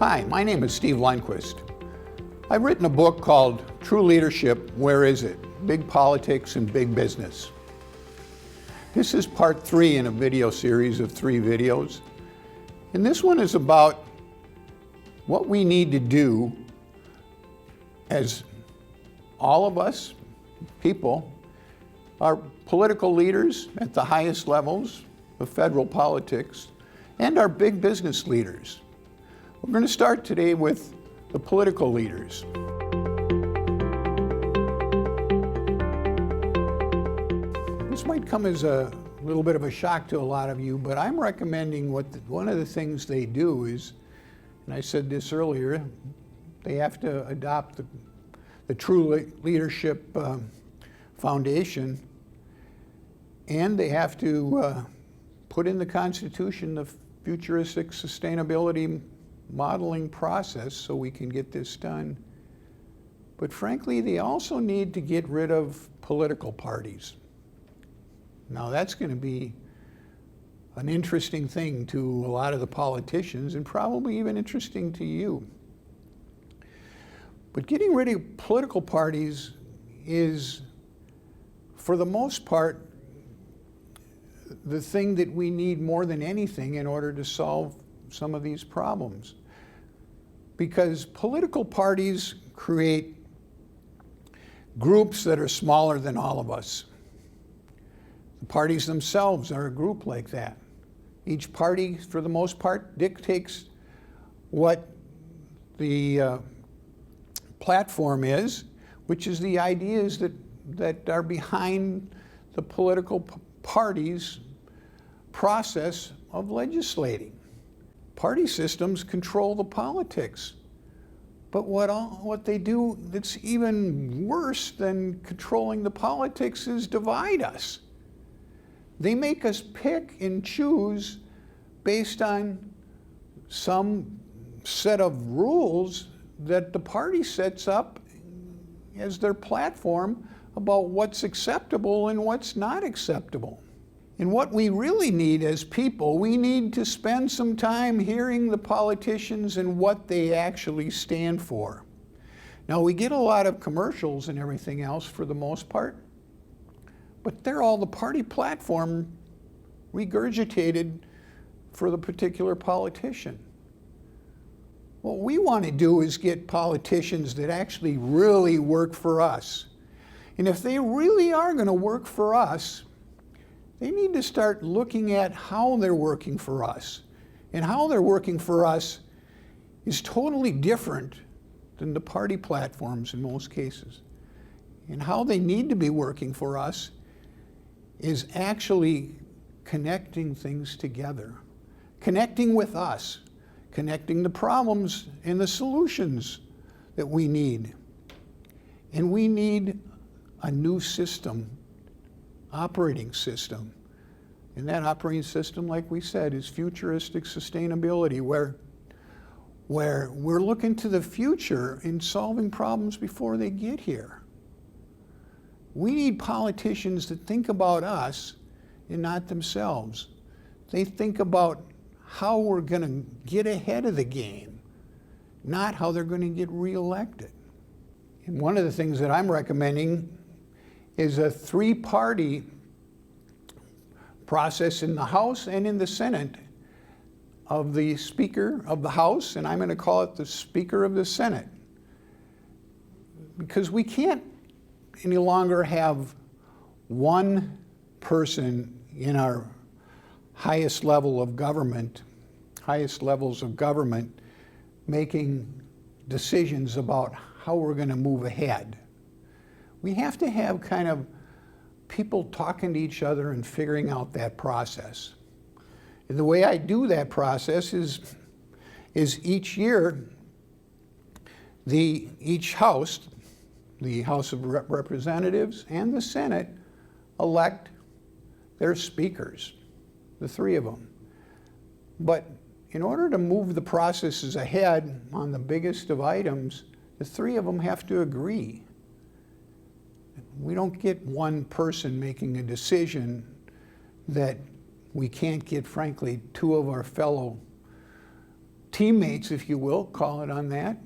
Hi, my name is Steve Lundquist. I've written a book called True Leadership, Where Is It? Big Politics and Big Business. This is part 3 in a video series of 3 videos. And this one is about what we need to do as all of us, people, our political leaders at the highest levels of federal politics, and our big business leaders. We're going to start today with the political leaders. This might come as a little bit of a shock to a lot of you, but I'm recommending one of the things they do is, and I said this earlier, they have to adopt the True Leadership Foundation, and they have to put in the Constitution the futuristic sustainability modeling process so we can get this done. But frankly, they also need to get rid of political parties. Now that's going to be an interesting thing to a lot of the politicians and probably even interesting to you. But getting rid of political parties is, for the most part, the thing that we need more than anything in order to solve some of these problems. Because political parties create groups that are smaller than all of us. The parties themselves are a group like that. Each party, for the most part, dictates what the platform is, which is the ideas that are behind the political party's process of legislating. Party systems control the politics. But what they do that's even worse than controlling the politics is divide us. They make us pick and choose based on some set of rules that the party sets up as their platform about what's acceptable and what's not acceptable. And what we really need as people, we need to spend some time hearing the politicians and what they actually stand for. Now, we get a lot of commercials and everything else for the most part, but they're all the party platform regurgitated for the particular politician. What we want to do is get politicians that actually really work for us. And if they really are going to work for us, they need to start looking at how they're working for us. And how they're working for us is totally different than the party platforms in most cases. And how they need to be working for us is actually connecting things together, connecting with us, connecting the problems and the solutions that we need. And we need a new system, operating system. And that operating system, like we said, is futuristic sustainability, where we're looking to the future in solving problems before they get here. We need politicians that think about us and not themselves. They think about how we're going to get ahead of the game, not how they're going to get reelected. And one of the things that I'm recommending is a 3-party process in the House and in the Senate of the Speaker of the House, and I'm going to call it the Speaker of the Senate. Because we can't any longer have one person in our highest levels of government making decisions about how we're going to move ahead. We have to have kind of people talking to each other and figuring out that process. And the way I do that process is each year, each house, the House of Representatives and the Senate, elect their speakers, the 3 of them. But in order to move the processes ahead on the biggest of items, the 3 of them have to agree. We don't get one person making a decision that we can't get, frankly, 2 of our fellow teammates, if you will, call it on that,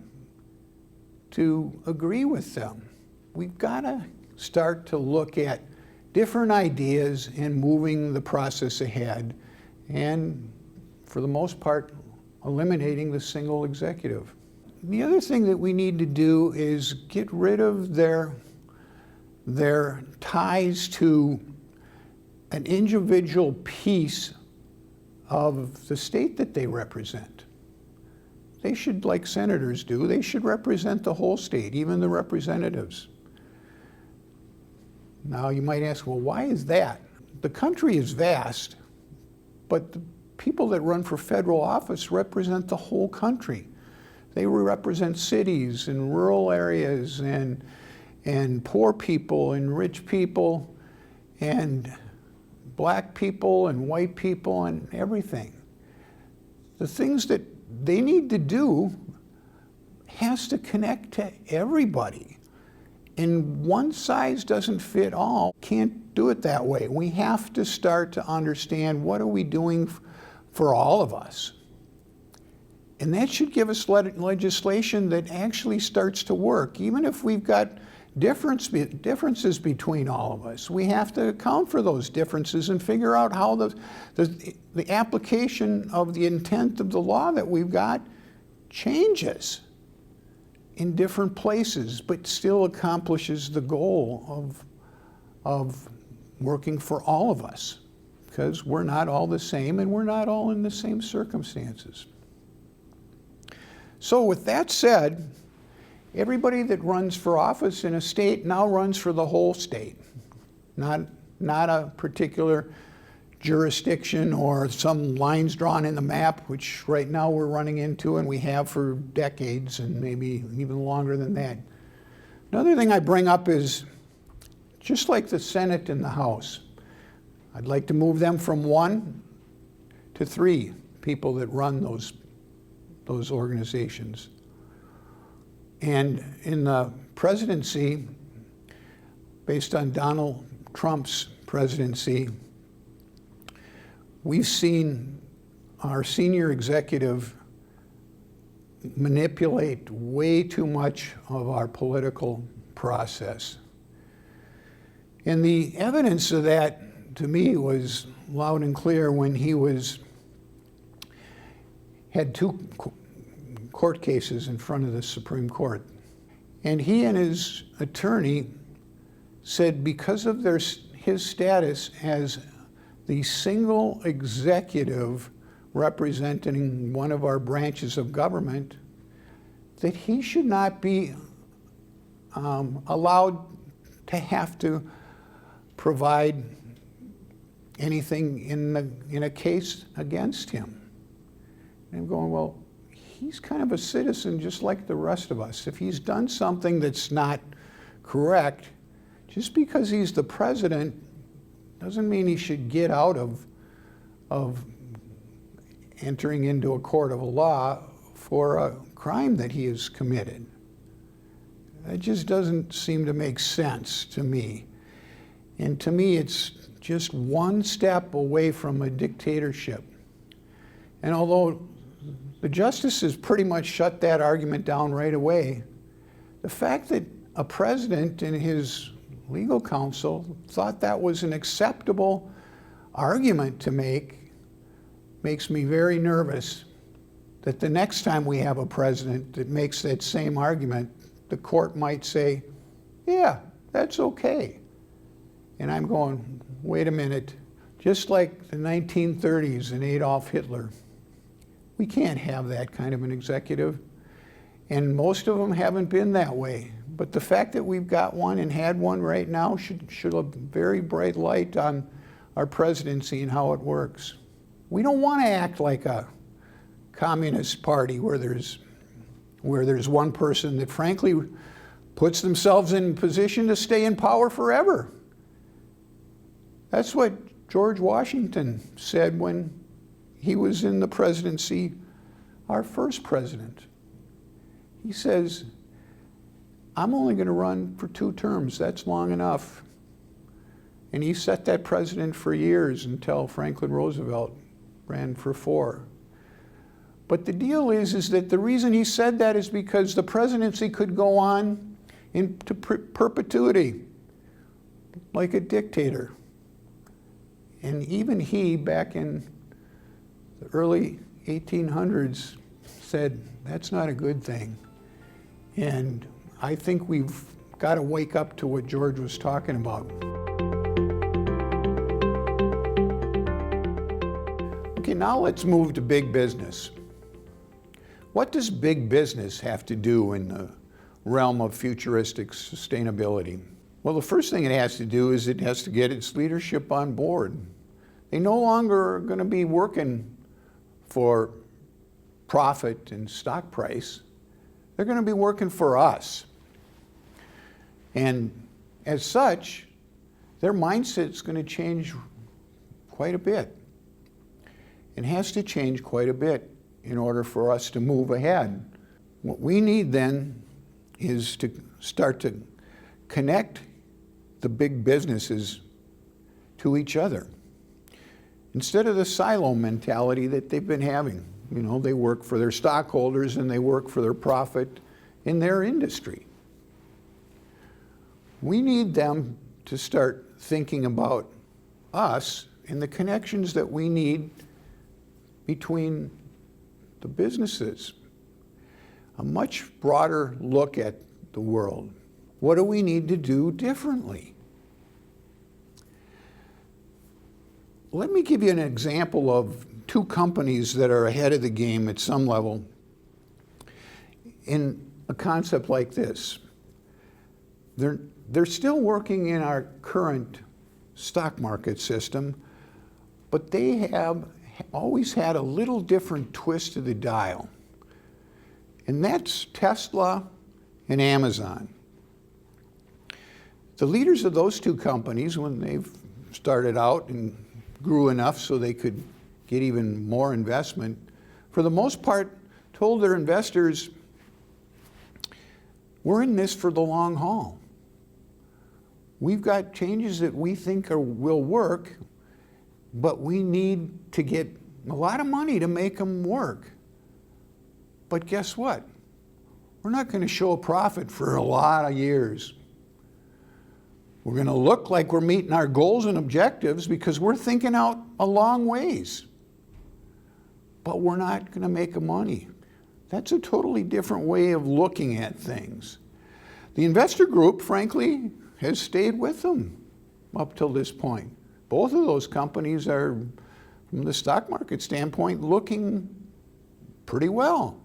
to agree with them. We've got to start to look at different ideas and moving the process ahead, and for the most part, eliminating the single executive. The other thing that we need to do is get rid of their ties to an individual piece of the state that they represent. They should, like senators do, they should represent the whole state, even the representatives. Now you might ask, well, why is that? The country is vast, but the people that run for federal office represent the whole country. They represent cities and rural areas and poor people and rich people and black people and white people and everything. The things that they need to do has to connect to everybody. And one size doesn't fit all. Can't do it that way. We have to start to understand, what are we doing for all of us? And that should give us legislation that actually starts to work. Even if we've got differences between all of us, we have to account for those differences and figure out how the application of the intent of the law that we've got changes in different places, but still accomplishes the goal of working for all of us, because we're not all the same and we're not all in the same circumstances. So with that said, everybody that runs for office in a state now runs for the whole state, not a particular jurisdiction or some lines drawn in the map, which right now we're running into and we have for decades and maybe even longer than that. Another thing I bring up is, just like the Senate and the House, I'd like to move them from 1 to 3 people that run those organizations. And in the presidency, based on Donald Trump's presidency, we've seen our senior executive manipulate way too much of our political process. And the evidence of that, to me, was loud and clear when he had 2 court cases in front of the Supreme Court. And he and his attorney said, because of his status as the single executive representing one of our branches of government, that he should not be allowed to have to provide anything in a case against him. And I'm going, well, he's kind of a citizen just like the rest of us. If he's done something that's not correct, just because he's the president doesn't mean he should get out of entering into a court of law for a crime that he has committed. That just doesn't seem to make sense to me. And to me, it's just one step away from a dictatorship. And although the justices pretty much shut that argument down right away, the fact that a president and his legal counsel thought that was an acceptable argument to make makes me very nervous that the next time we have a president that makes that same argument, the court might say, yeah, that's okay. And I'm going, wait a minute, just like the 1930s and Adolf Hitler, we can't have that kind of an executive. And most of them haven't been that way. But the fact that we've got one and had one right now should a very bright light on our presidency and how it works. We don't want to act like a communist party where there's one person that frankly puts themselves in position to stay in power forever. That's what George Washington said when he was in the presidency, our first president. He says, I'm only going to run for 2 terms. That's long enough. And he set that precedent for years until Franklin Roosevelt ran for 4. But the deal is that the reason he said that is because the presidency could go on into perpetuity, like a dictator. And even he, back in the early 1800s, said, that's not a good thing. And I think we've got to wake up to what George was talking about. Okay, now let's move to big business. What does big business have to do in the realm of futuristic sustainability? Well, the first thing it has to do is it has to get its leadership on board. They no longer are going to be working for profit and stock price. They're going to be working for us. And as such, their mindset's going to change quite a bit. It has to change quite a bit in order for us to move ahead. What we need then is to start to connect the big businesses to each other. Instead of the silo mentality that they've been having. You know, they work for their stockholders and they work for their profit in their industry. We need them to start thinking about us and the connections that we need between the businesses. A much broader look at the world. What do we need to do differently? Let me give you an example of two companies that are ahead of the game at some level in a concept like this. They're still working in our current stock market system, but they have always had a little different twist to the dial. And that's Tesla and Amazon. The leaders of those two companies, when they've started out and grew enough so they could get even more investment, for the most part told their investors, we're in this for the long haul. We've got changes that we think will work, but we need to get a lot of money to make them work. But guess what? We're not going to show a profit for a lot of years. We're going to look like we're meeting our goals and objectives because we're thinking out a long ways. But we're not going to make money. That's a totally different way of looking at things. The investor group, frankly, has stayed with them up till this point. Both of those companies are, from the stock market standpoint, looking pretty well.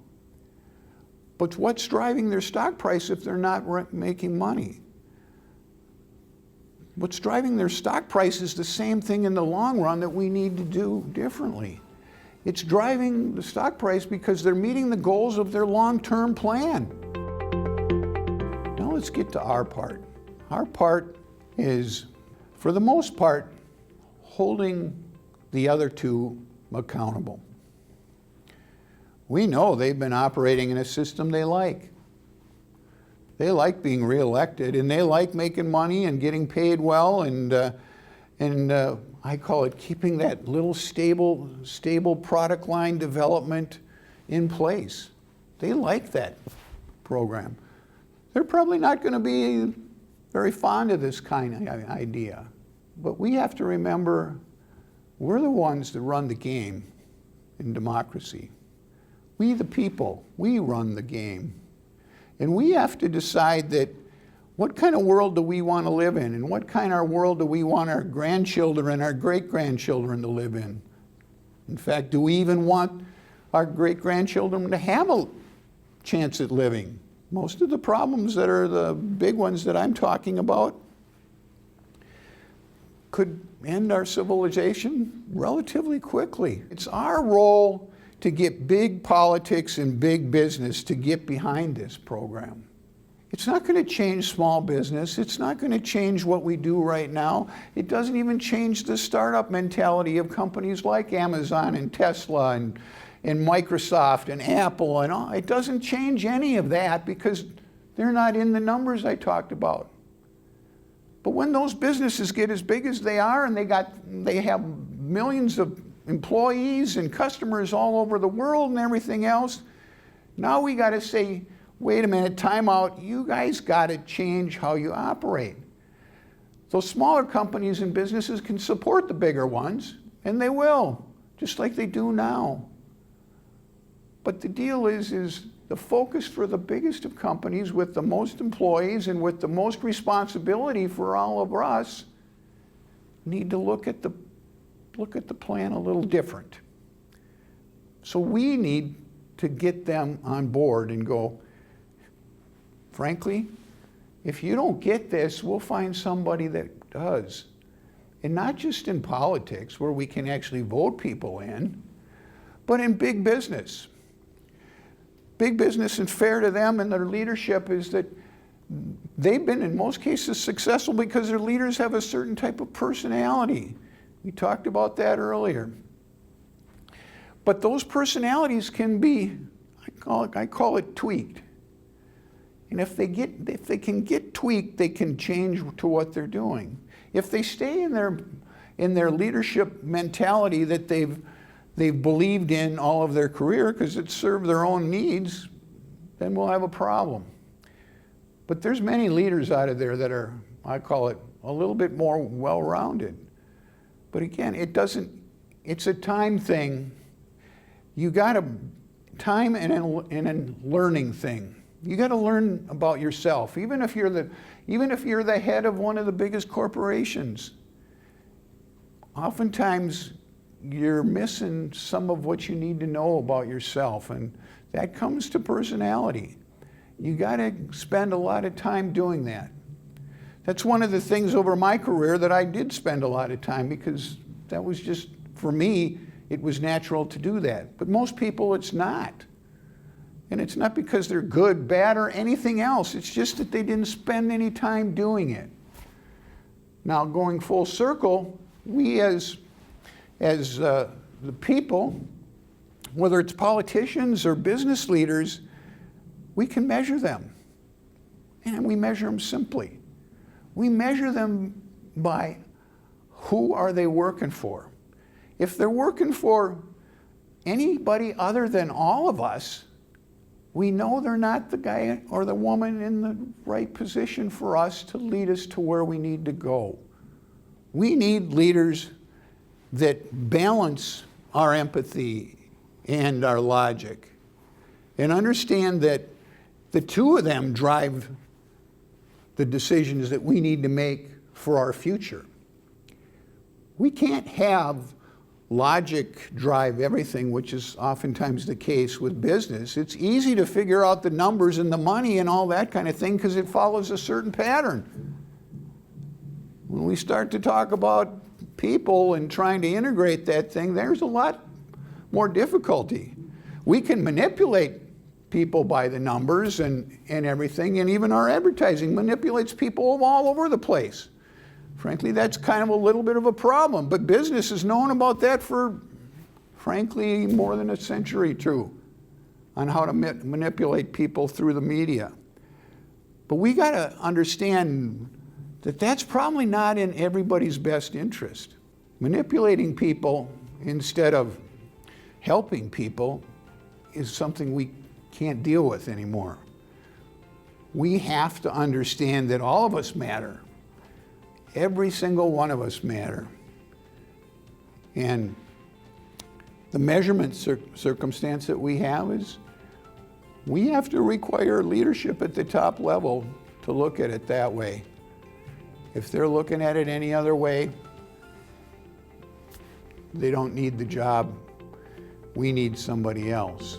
But what's driving their stock price if they're not making money? What's driving their stock price is the same thing in the long run that we need to do differently. It's driving the stock price because they're meeting the goals of their long-term plan. Now let's get to our part. Our part is, for the most part, holding the other two accountable. We know they've been operating in a system they like. They like being reelected, and they like making money and getting paid well, and I call it keeping that little stable product line development in place. They like that program. They're probably not going to be very fond of this kind of idea, but we have to remember we're the ones that run the game in democracy. We, the people, we run the game. And we have to decide that what kind of world do we want to live in, and what kind of world do we want our grandchildren and our great-grandchildren to live in. In fact, do we even want our great-grandchildren to have a chance at living? Most of the problems that are the big ones that I'm talking about could end our civilization relatively quickly. It's our role to get big politics and big business to get behind this program. It's not going to change small business. It's not going to change what we do right now. It doesn't even change the startup mentality of companies like Amazon and Tesla and Microsoft and Apple and all. It doesn't change any of that because they're not in the numbers I talked about. But when those businesses get as big as they are and they have millions of employees and customers all over the world and everything else. Now we got to say, wait a minute, time out. You guys got to change how you operate. Those smaller companies and businesses can support the bigger ones, and they will, just like they do now. But the deal is the focus for the biggest of companies with the most employees and with the most responsibility for all of us need to look at the plan a little different. So we need to get them on board and go, frankly, if you don't get this, we'll find somebody that does. And not just in politics, where we can actually vote people in, but in big business. Big business, and fair to them and their leadership, is that they've been, in most cases, successful because their leaders have a certain type of personality. We talked about that earlier. But those personalities can be, I call it tweaked. And if they can get tweaked, they can change to what they're doing. If they stay in their leadership mentality that they've believed in all of their career because it served their own needs, then we'll have a problem. But there's many leaders out of there that are, I call it, a little bit more well-rounded. But again, it's a time thing. You got time and a learning thing. You got to learn about yourself, even if you're the head of one of the biggest corporations. Oftentimes, you're missing some of what you need to know about yourself, and that comes to personality. You got to spend a lot of time doing that. That's one of the things over my career that I did spend a lot of time, because that was just, for me, it was natural to do that. But most people, it's not. And it's not because they're good, bad, or anything else. It's just that they didn't spend any time doing it. Now, going full circle, we as the people, whether it's politicians or business leaders, we can measure them. And we measure them simply. We measure them by who are they working for. If they're working for anybody other than all of us, we know they're not the guy or the woman in the right position for us to lead us to where we need to go. We need leaders that balance our empathy and our logic and understand that the two of them drive the decisions that we need to make for our future. We can't have logic drive everything, which is oftentimes the case with business. It's easy to figure out the numbers and the money and all that kind of thing because it follows a certain pattern. When we start to talk about people and trying to integrate that thing, there's a lot more difficulty. We can manipulate people by the numbers and everything, and even our advertising manipulates people all over the place. Frankly, that's kind of a little bit of a problem, but business has known about that for, frankly, more than a century too, on how to manipulate people through the media. But we got to understand that that's probably not in everybody's best interest. Manipulating people instead of helping people is something we can't deal with anymore. We have to understand that all of us matter. Every single one of us matter. And the measurement circumstance that we have is we have to require leadership at the top level to look at it that way. If they're looking at it any other way, they don't need the job. We need somebody else.